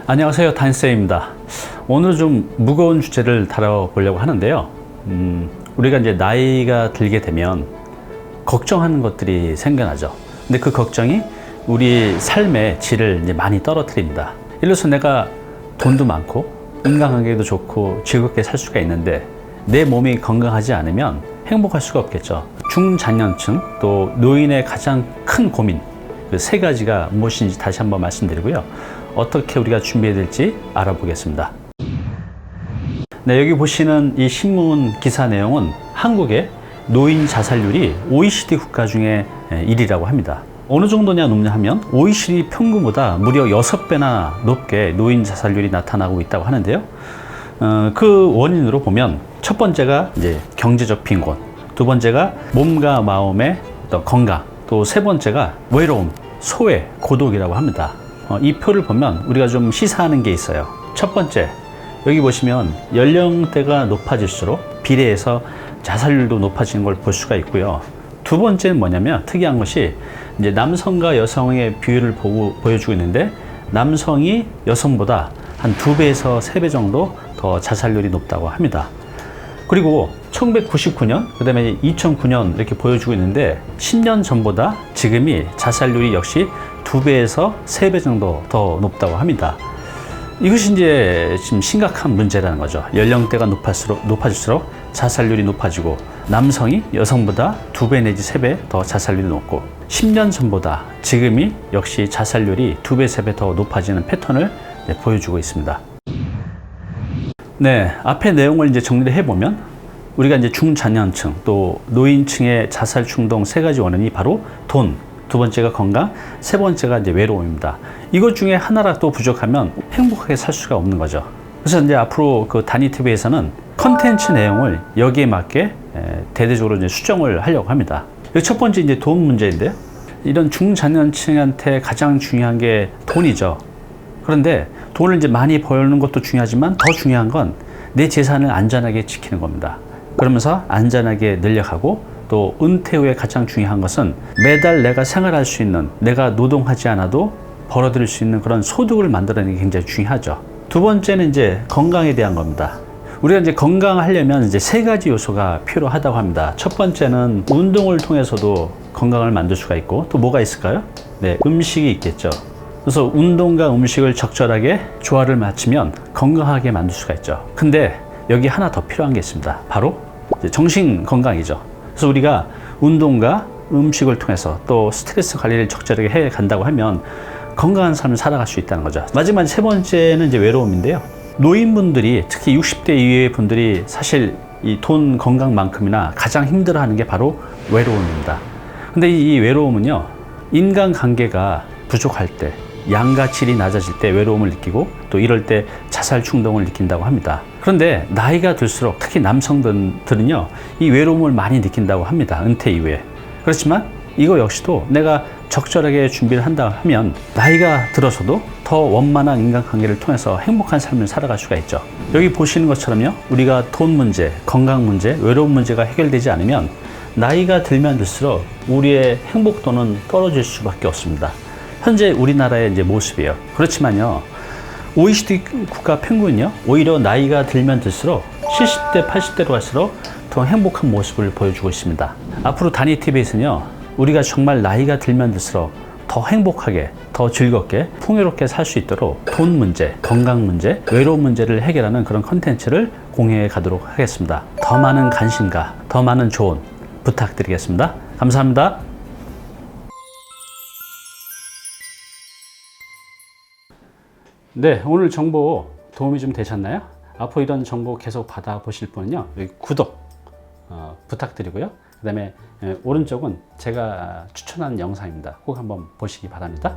안녕하세요, 단쌤입니다. 오늘 좀 무거운 주제를 다뤄보려고 하는데요. 우리가 이제 나이가 들게 되면 걱정하는 것들이 생겨나죠. 근데 그 걱정이 우리 삶의 질을 이제 많이 떨어뜨립니다. 예를 들어서 내가 돈도 많고 인간관계도 좋고 즐겁게 살 수가 있는데 내 몸이 건강하지 않으면 행복할 수가 없겠죠. 중장년층 또 노인의 가장 큰 고민, 그 세 가지가 무엇인지 다시 한번 말씀드리고요. 어떻게 우리가 준비해야 될지 알아보겠습니다. 네, 여기 보시는 이 신문 기사 내용은 한국의 노인 자살률이 OECD 국가 중에 1위라고 합니다. 어느 정도냐 높냐 하면 OECD 평균보다 무려 6배나 높게 노인 자살률이 나타나고 있다고 하는데요. 그 원인으로 보면 첫 번째가 이제 경제적 빈곤, 두 번째가 몸과 마음의 어떤 건강, 또 세 번째가 외로움, 소외, 고독이라고 합니다. 이 표를 보면 우리가 좀 시사하는 게 있어요. 첫 번째, 여기 보시면 연령대가 높아질수록 비례해서 자살률도 높아지는 걸 볼 수가 있고요. 두 번째는 뭐냐면 특이한 것이 이제 남성과 여성의 비율을 보여주고 있는데 남성이 여성보다 한 2배에서 3배 정도 더 자살률이 높다고 합니다. 그리고 1999년, 그 다음에 2009년 이렇게 보여주고 있는데 10년 전보다 지금이 자살률이 역시 2배에서 3배 정도 더 높다고 합니다. 이것이 이제 지금 심각한 문제라는 거죠. 연령대가 높아질수록 자살률이 높아지고 남성이 여성보다 2배 내지 3배 더 자살률이 높고 10년 전보다 지금이 역시 자살률이 2배, 3배 더 높아지는 패턴을 보여주고 있습니다. 네, 앞의 내용을 이제 정리를 해보면 우리가 이제 중장년층 또 노인층의 자살 충동 세 가지 원인이 바로 돈, 두 번째가 건강, 세 번째가 이제 외로움입니다. 이것 중에 하나라도 부족하면 행복하게 살 수가 없는 거죠. 그래서 이제 앞으로 그 다니TV에서는 컨텐츠 내용을 여기에 맞게 대대적으로 이제 수정을 하려고 합니다. 첫 번째 이제 돈 문제인데요. 이런 중장년층한테 가장 중요한 게 돈이죠. 그런데 돈을 이제 많이 버는 것도 중요하지만 더 중요한 건 내 재산을 안전하게 지키는 겁니다. 그러면서 안전하게 늘려가고 또 은퇴 후에 가장 중요한 것은 매달 내가 생활할 수 있는, 내가 노동하지 않아도 벌어들일 수 있는 그런 소득을 만들어내는 게 굉장히 중요하죠. 두 번째는 이제 건강에 대한 겁니다. 우리가 이제 건강하려면 이제 세 가지 요소가 필요하다고 합니다. 첫 번째는 운동을 통해서도 건강을 만들 수가 있고 또 뭐가 있을까요? 네, 음식이 있겠죠. 그래서 운동과 음식을 적절하게 조화를 맞추면 건강하게 만들 수가 있죠. 근데 여기 하나 더 필요한 게 있습니다. 바로 정신 건강이죠. 그래서 우리가 운동과 음식을 통해서 또 스트레스 관리를 적절하게 해 간다고 하면 건강한 삶을 살아갈 수 있다는 거죠. 마지막 세 번째는 이제 외로움인데요. 노인분들이 특히 60대 이후의 분들이 사실 이 돈 건강만큼이나 가장 힘들어하는 게 바로 외로움입니다. 근데 이 외로움은요, 인간관계가 부족할 때, 양가질이 낮아질 때 외로움을 느끼고 또 이럴 때 자살 충동을 느낀다고 합니다. 그런데 나이가 들수록 특히 남성들은요, 이 외로움을 많이 느낀다고 합니다. 은퇴 이후에. 그렇지만 이거 역시도 내가 적절하게 준비를 한다 하면 나이가 들어서도 더 원만한 인간관계를 통해서 행복한 삶을 살아갈 수가 있죠. 여기 보시는 것처럼요, 우리가 돈 문제, 건강 문제, 외로움 문제가 해결되지 않으면 나이가 들면 들수록 우리의 행복도는 떨어질 수밖에 없습니다. 현재 우리나라의 이제 모습이에요. 그렇지만요, OECD 국가 평균은요, 오히려 나이가 들면 들수록 70대, 80대로 갈수록 더 행복한 모습을 보여주고 있습니다. 앞으로 다니TV에서는요, 우리가 정말 나이가 들면 들수록 더 행복하게, 더 즐겁게, 풍요롭게 살 수 있도록 돈 문제, 건강 문제, 외로움 문제를 해결하는 그런 컨텐츠를 공유해 가도록 하겠습니다. 더 많은 관심과 더 많은 조언 부탁드리겠습니다. 감사합니다. 네, 오늘 정보 도움이 좀 되셨나요? 앞으로 이런 정보 계속 받아보실 분은요, 여기 구독 부탁드리고요. 그 다음에 오른쪽은 제가 추천한 영상입니다. 꼭 한번 보시기 바랍니다.